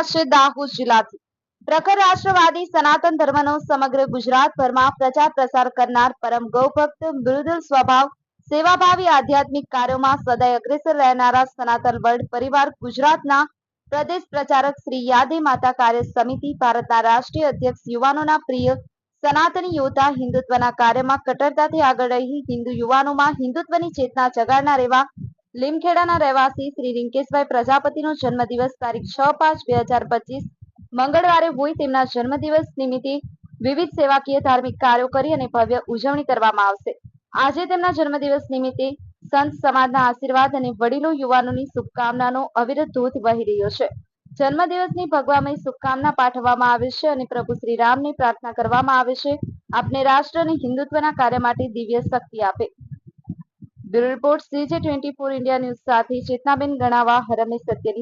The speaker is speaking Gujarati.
રહ્યા છે દાહોદ જિલ્લાથી। પ્રખર રાષ્ટ્રવાદી સનાતન ધર્મનો સમગ્ર ગુજરાતભરમાં પ્રચાર પ્રસાર કરનાર પરમ ગૌભક્ત મૃદુલ સ્વભાવ સેવાભાવી આધ્યાત્મિક કાર્યોમાં સદાય અગ્રેસર રહેનારા સનાતન વર્લ્ડ પરિવાર ગુજરાતના પ્રદેશ પ્રચારક શ્રી યાદે માતા કાર્ય સમિતિ ભારતના રાષ્ટ્રીય અધ્યક્ષ યુવાનોના પ્રિય સનાતની યોદ્ધા હિન્દુત્વના કાર્યમાં કટ્ટરતાથી આગળ રહી હિન્દુ યુવાનોમાં હિન્દુત્વની ચેતના જગાડનાર એવા લીમખેડાના રહેવાસી શ્રી રિંકેશભાઈ પ્રજાપતિનો જન્મદિવસ તારીખ 6/5/2025 મંગળવારે હોય તેમના જન્મદિવસ નિમિત્તે વિવિધ સેવાકીય ધાર્મિક કાર્યો કરી અને ભવ્ય ઉજવણી કરવામાં આવશે। આજે તેમના જન્મદિવસ નિમિત્તે સંત સમાજના આશીર્વાદ અને વડીલો યુવાનોની શુભકામનાનો અવિરત ધોધ વહી રહ્યો છે। જન્મદિવસની ભગવામય શુભકામના પાઠવવામાં આવે છે અને પ્રભુ શ્રી રામને પ્રાર્થના કરવામાં આવે છે આપને રાષ્ટ્ર અને હિન્દુત્વના કાર્ય માટે દિવ્ય શક્તિ આપે। Bureau report CJ24 India news સાથે ચેતનાબેન ગણાવા હરમે સત્યની।